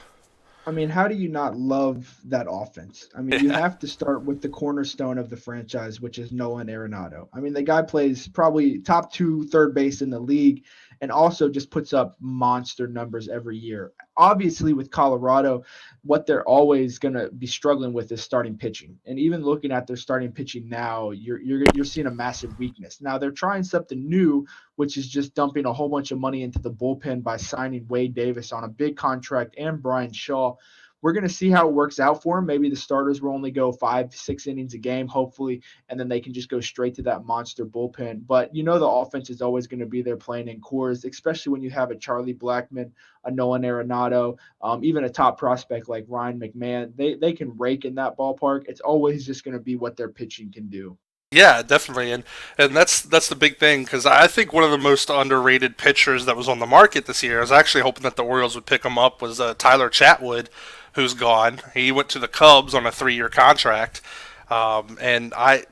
I mean, how do you not love that offense? I mean, you Yeah, have to start with the cornerstone of the franchise, which is Nolan Arenado. I mean, the guy plays probably top two third base in the league and also just puts up monster numbers every year. Obviously, with Colorado, what they're always going to be struggling with is starting pitching. And even looking at their starting pitching now, you're seeing a massive weakness. Now they're trying something new, which is just dumping a whole bunch of money into the bullpen by signing Wade Davis on a big contract and Brian Shaw. We're going to see how it works out for him. Maybe the starters will only go 5, 6 innings a game, hopefully, and then they can just go straight to that monster bullpen. But you know the offense is always going to be there playing in cores, especially when you have a Charlie Blackmon, a Nolan Arenado, even a top prospect like Ryan McMahon. They can rake in that ballpark. It's always just going to be what their pitching can do. yeah, definitely, and that's the big thing because I think one of the most underrated pitchers that was on the market this year. I was actually hoping that the Orioles would pick him up. Was Tyler Chatwood, who's gone. He went to the Cubs on a 3-year contract, and I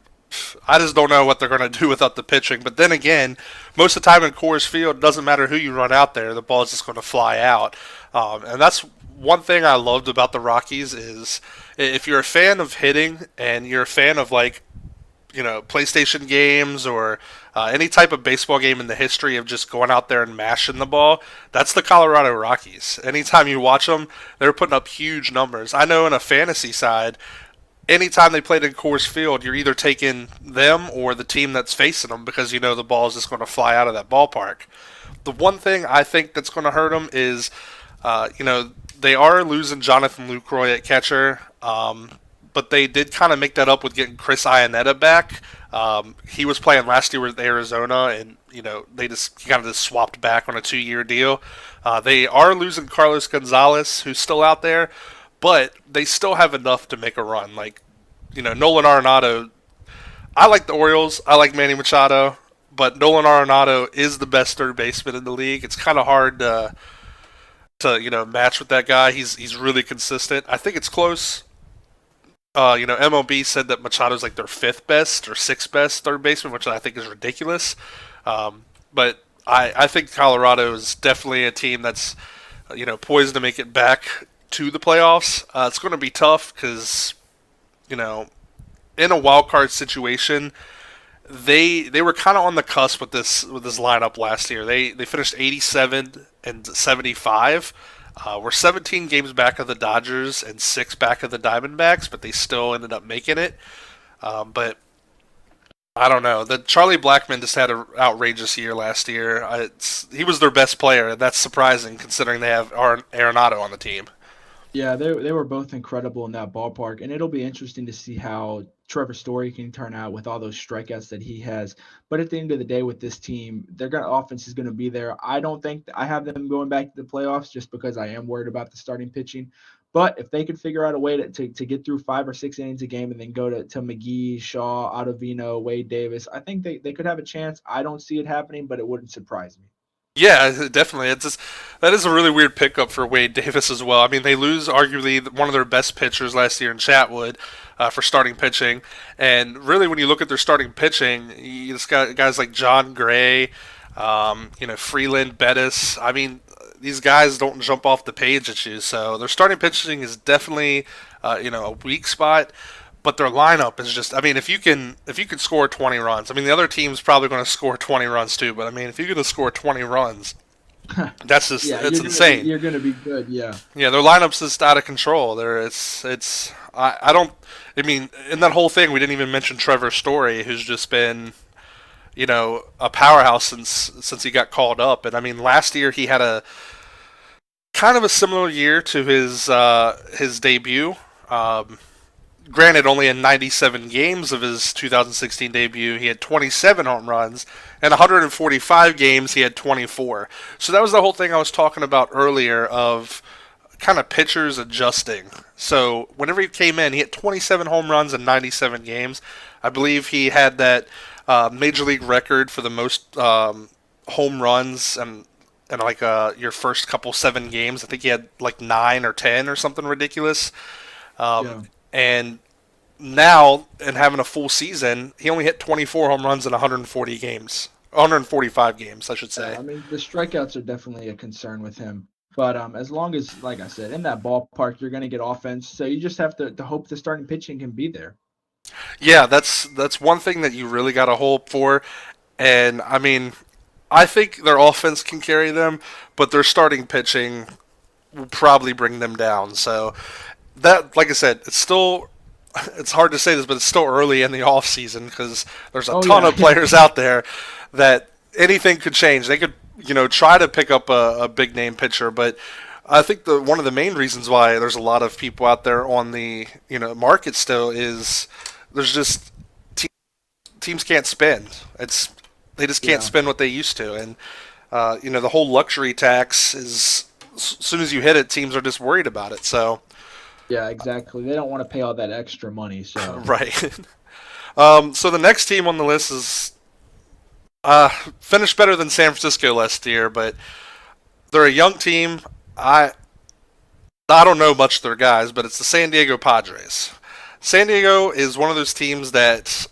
just don't know what they're going to do without the pitching. But then again, most of the time in Coors Field, it doesn't matter who you run out there, the ball is just going to fly out. And that's one thing I loved about the Rockies is if you're a fan of hitting and you're a fan of like PlayStation games or any type of baseball game in the history of just going out there and mashing the ball, that's the Colorado Rockies. Anytime you watch them, they're putting up huge numbers. I know in a fantasy side, anytime they played in Coors Field, you're either taking them or the team that's facing them because you know the ball is just going to fly out of that ballpark. The one thing I think that's going to hurt them is, uh, you know, they are losing Jonathan Lucroy at catcher, but they did kind of make that up with getting Chris Iannetta back. He was playing last year with Arizona, and they just kind of just swapped back on a 2-year deal. They are losing Carlos Gonzalez, who's still out there, but they still have enough to make a run. Like Nolan Arenado. I like the Orioles. I like Manny Machado, but Nolan Arenado is the best third baseman in the league. It's kind of hard to match with that guy. He's really consistent. I think it's close. MLB said that Machado's like their fifth best or sixth best third baseman, which I think is ridiculous. But I think Colorado is definitely a team that's poised to make it back to the playoffs. It's going to be tough because you know in a wild card situation, they were kind of on the cusp with this lineup last year. They finished 87 and 75. We're 17 games back of the Dodgers and 6 back of the Diamondbacks, but they still ended up making it. But I don't know. The Charlie Blackmon just had an outrageous year last year. He was their best player, and that's surprising considering they have Arenado on the team. Yeah, they were both incredible in that ballpark, and it'll be interesting to see how Trevor Story can turn out with all those strikeouts that he has. But at the end of the day, with this team, their offense is going to be there. I don't think I have them going back to the playoffs just because I am worried about the starting pitching. But if they could figure out a way to get through 5 or 6 innings a game and then go to McGee, Shaw, Ottavino, Wade Davis, I think they could have a chance. I don't see it happening, but it wouldn't surprise me. Yeah, definitely. That is a really weird pickup for Wade Davis as well. I mean, they lose arguably one of their best pitchers last year in Chatwood for starting pitching, and really when you look at their starting pitching, you just got guys like John Gray, Freeland, Bettis. I mean, these guys don't jump off the page at you, so their starting pitching is definitely a weak spot. But their lineup is just, I mean, if you can score 20 runs, I mean, the other team's probably going to score 20 runs too, but I mean, if you're going to score 20 runs, that's just, Yeah, it's insane. you're gonna be good. Yeah. Yeah, their lineup's just out of control. I don't, I mean, in that whole thing, we didn't even mention Trevor Story, who's just been, a powerhouse since he got called up. And I mean, last year he had a kind of a similar year to his debut. Granted, only in 97 games of his 2016 debut, he had 27 home runs, and 145 games, he had 24. So that was the whole thing I was talking about earlier of kind of pitchers adjusting. So whenever he came in, he had 27 home runs in 97 games. I believe he had that major league record for the most home runs and like your first couple 7 games. I think he had like 9 or 10 or something ridiculous. Yeah. And now, in having a full season, he only hit 24 home runs in 140 games. 145 games, I should say. I mean, the strikeouts are definitely a concern with him. But as long as, like I said, in that ballpark, you're going to get offense. So you just have to hope the starting pitching can be there. Yeah, that's one thing that you really got to hope for. And I mean, I think their offense can carry them, but their starting pitching will probably bring them down. So that, like I said, it's hard to say this, but it's still early in the off season because there's a Oh ton yeah, of players out there that anything could change. They could try to pick up a big name pitcher, but I think one of the main reasons why there's a lot of people out there on the market still is there's just teams can't spend. They just can't yeah, spend what they used to, and the whole luxury tax is as soon as you hit it, teams are just worried about it. So yeah, exactly. They don't want to pay all that extra money. So right. So the next team on the list is finished better than San Francisco last year, but they're a young team. I don't know much of their guys, but it's the San Diego Padres. San Diego is one of those teams that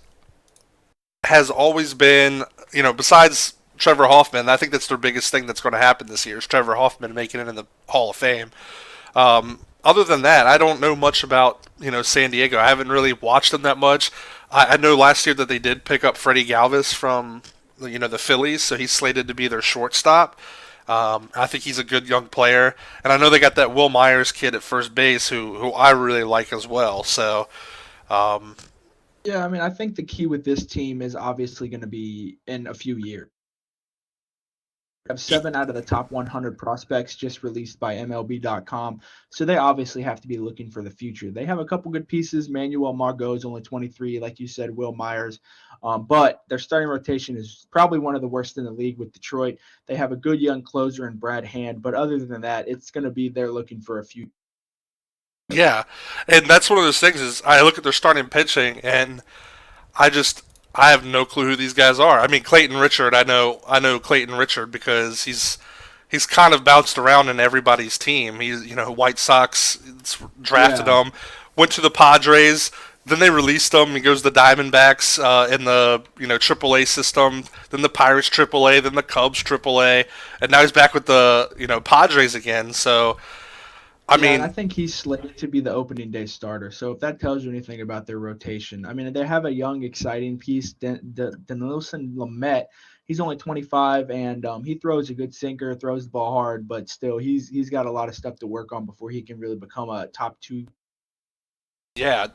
has always been, besides Trevor Hoffman, I think that's their biggest thing that's going to happen this year is Trevor Hoffman making it in the Hall of Fame. Other than that, I don't know much about San Diego. I haven't really watched them that much. I know last year that they did pick up Freddie Galvis from the Phillies, so he's slated to be their shortstop. I think he's a good young player, and I know they got that Will Myers kid at first base who I really like as well. So um, yeah, I mean, I think the key with this team is obviously going to be in a few years. have 7 out of the top 100 prospects just released by MLB.com. So they obviously have to be looking for the future. They have a couple good pieces. Manuel Margot is only 23, like you said, Will Myers. But their starting rotation is probably one of the worst in the league with Detroit. They have a good young closer in Brad Hand. But other than that, it's going to be they're looking for a future. Yeah, and that's one of those things is I look at their starting pitching and I just I have no clue who these guys are. I mean Clayton Richard, I know Clayton Richard because he's kind of bounced around in everybody's team. He's White Sox drafted Yeah. him, went to the Padres, then they released him. He goes to the Diamondbacks in the AAA system, then the Pirates AAA, then the Cubs AAA, and now he's back with the Padres again. So I Yeah, and I mean, think he's slated to be the opening day starter. So if that tells you anything about their rotation, I mean, they have a young, exciting piece, Denilson Lamet. He's only 25, and he throws a good sinker, throws the ball hard, but still, he's got a lot of stuff to work on before he can really become a top two. yeah,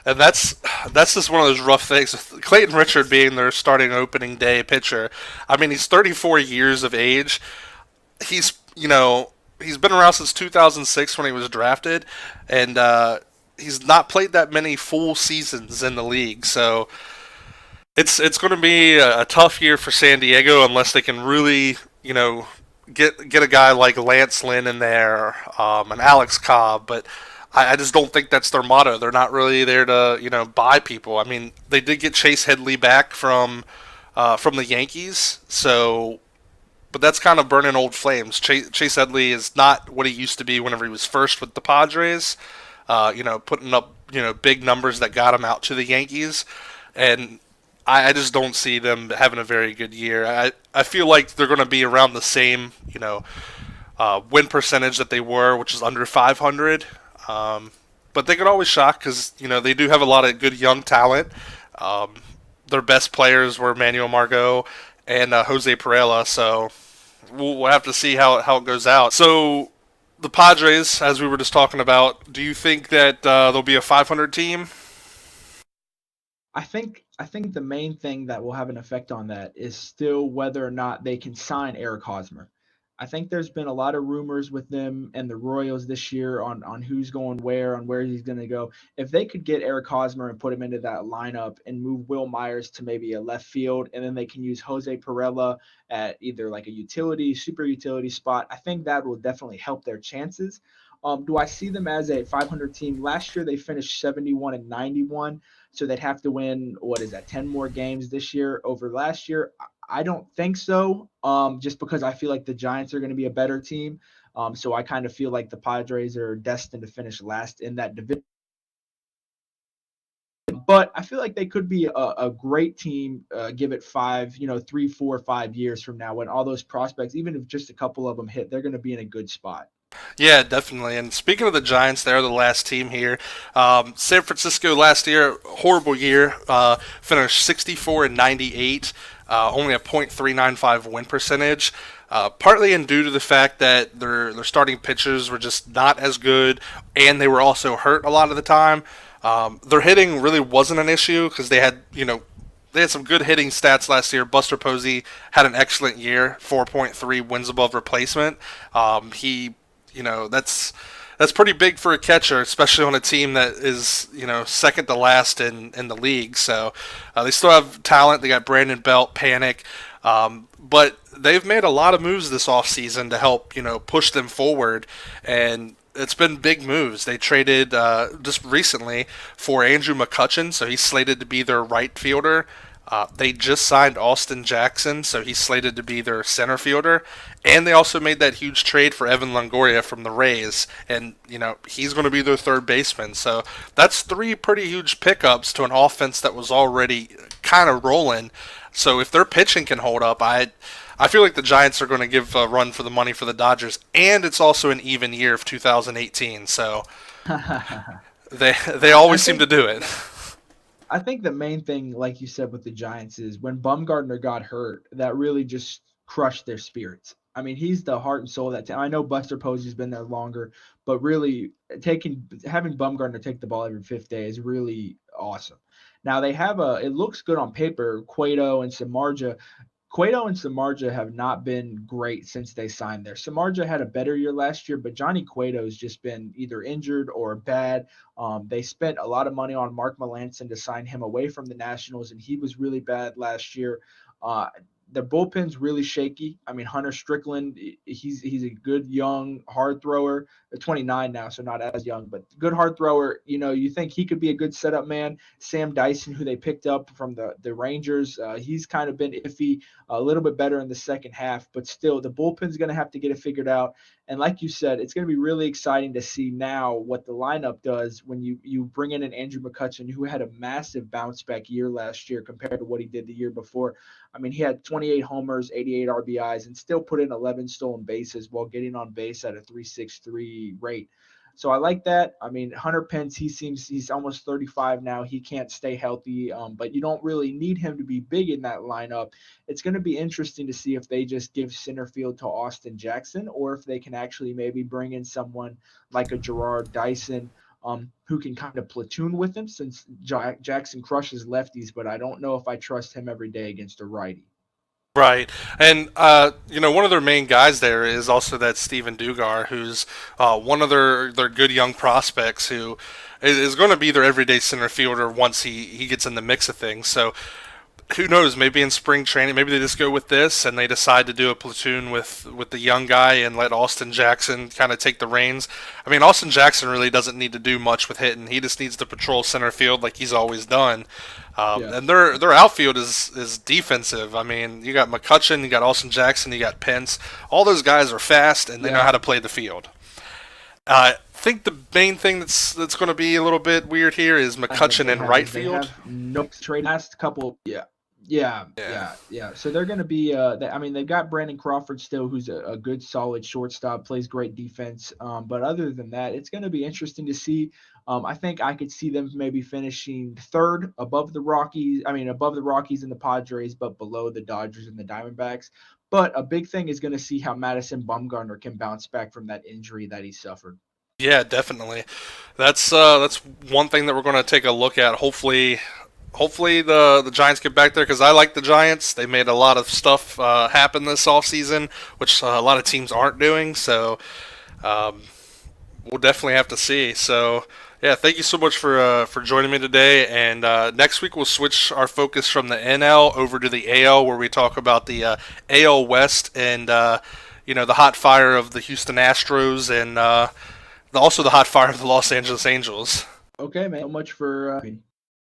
and that's just one of those rough things. Clayton Richard being their starting opening day pitcher. I mean, he's 34 years of age. He's been around since 2006 when he was drafted, and he's not played that many full seasons in the league. So it's going to be a tough year for San Diego unless they can really get a guy like Lance Lynn in there, and Alex Cobb, but. I just don't think that's their motto. They're not really there to buy people. I mean, they did get Chase Headley back from the Yankees, so but that's kind of burning old flames. Chase Headley is not what he used to be whenever he was first with the Padres. Putting up big numbers that got him out to the Yankees, and I just don't see them having a very good year. I feel like they're going to be around the same win percentage that they were, which is under 500. Um, but they could always shock because they do have a lot of good young talent. Um, their best players were Manuel Margot and Jose Perella, so we'll have to see how it goes out. So the Padres, as we were just talking about, do you think that there'll be a 500 team? I think the main thing that will have an effect on that is still whether or not they can sign Eric Hosmer. I think there's been a lot of rumors with them and the Royals this year on who's going where, on where he's going to go. If they could get Eric Hosmer and put him into that lineup and move Will Myers to maybe a left field, and then they can use Jose Perella at either like a utility, super utility spot, I think that will definitely help their chances. Do I see them as a 500 team? Last year they finished 71 and 91, so they'd have to win what is that 10 more games this year over last year. I don't think so. Just because I feel like the Giants are going to be a better team. So I kind of feel like the Padres are destined to finish last in that division. But I feel like they could be a great team. Give it 3, 4, 5 years from now when all those prospects, even if just a couple of them hit, they're going to be in a good spot. Yeah, definitely. And speaking of the Giants, they're the last team here. San Francisco last year, horrible year. Finished 64 and 98, only a .395 win percentage. Partly in due to the fact that their starting pitchers were just not as good, and they were also hurt a lot of the time. Their hitting really wasn't an issue because they had some good hitting stats last year. Buster Posey had an excellent year, 4.3 wins above replacement. He that's pretty big for a catcher, especially on a team that is second to last in the league. So they still have talent. They got Brandon Belt, Panic, but they've made a lot of moves this offseason to help push them forward, and it's been big moves. They traded just recently for Andrew McCutchen, so he's slated to be their right fielder. They just signed Austin Jackson, so he's slated to be their center fielder. And they also made that huge trade for Evan Longoria from the Rays, and he's going to be their third baseman. So that's three pretty huge pickups to an offense that was already kind of rolling. So if their pitching can hold up, I feel like the Giants are going to give a run for the money for the Dodgers, and it's also an even year of 2018. So they I always seem to think do it. I think the main thing, like you said, with the Giants is when Bumgarner got hurt, that really just crushed their spirits. I mean, he's the heart and soul of that team. I know Buster Posey's been there longer, but really taking having Bumgarner take the ball every fifth day is really awesome. Now they have a. It looks good on paper. Cueto and Samardzija. Cueto and Samardzija have not been great since they signed there. Samardzija had a better year last year, but Johnny Cueto's just been either injured or bad. They spent a lot of money on Mark Melancon to sign him away from the Nationals, and he was really bad last year. Uh, the bullpen's really shaky. I mean, Hunter Strickland, he's a good young hard thrower. 29 now, so not as young, but good hard thrower. You know, you think he could be a good setup man. Sam Dyson, who they picked up from the Rangers, he's kind of been iffy, a little bit better in the second half, but still, the bullpen's going to have to get it figured out. And like you said, it's going to be really exciting to see now what the lineup does when you bring in an Andrew McCutchen who had a massive bounce back year last year compared to what he did the year before. I mean, he had 28 homers, 88 RBIs, and still put in 11 stolen bases while getting on base at a 3.63 rate. So I like that. I mean, Hunter Pence, he's almost 35 now. He can't stay healthy, but you don't really need him to be big in that lineup. It's going to be interesting to see if they just give center field to Austin Jackson or if they can actually maybe bring in someone like a Gerard Dyson who can kind of platoon with him since Jackson crushes lefties, but I don't know if I trust him every day against a righty. Right, and one of their main guys there is also that Steven Dugar, who's one of their good young prospects who is going to be their everyday center fielder once he gets in the mix of things. So who knows? Maybe in spring training, maybe they just go with this and they decide to do a platoon with the young guy and let Austin Jackson kind of take the reins. I mean, Austin Jackson really doesn't need to do much with hitting. He just needs to patrol center field like he's always done. Yeah. And their outfield is defensive. I mean, you got McCutchen, you got Austin Jackson, you got Pence. All those guys are fast and they know how to play the field. I think the main thing that's going to be a little bit weird here is McCutchen in right field. Nope. Trade last couple. Yeah. Yeah. So they're going to be. I mean, they've got Brandon Crawford still, who's a good, solid shortstop, plays great defense. But other than that, it's going to be interesting to see. I think I could see them maybe finishing third above the Rockies. I mean, above the Rockies and the Padres, but below the Dodgers and the Diamondbacks. But a big thing is going to see how Madison Bumgarner can bounce back from that injury that he suffered. Yeah, definitely. That's one thing that we're going to take a look at. Hopefully the Giants get back there because I like the Giants. They made a lot of stuff happen this offseason, which a lot of teams aren't doing. So we'll definitely have to see. So yeah, thank you so much for joining me today. And next week we'll switch our focus from the NL over to the AL, where we talk about the AL West and the hot fire of the Houston Astros and also the hot fire of the Los Angeles Angels. Okay, man. So much for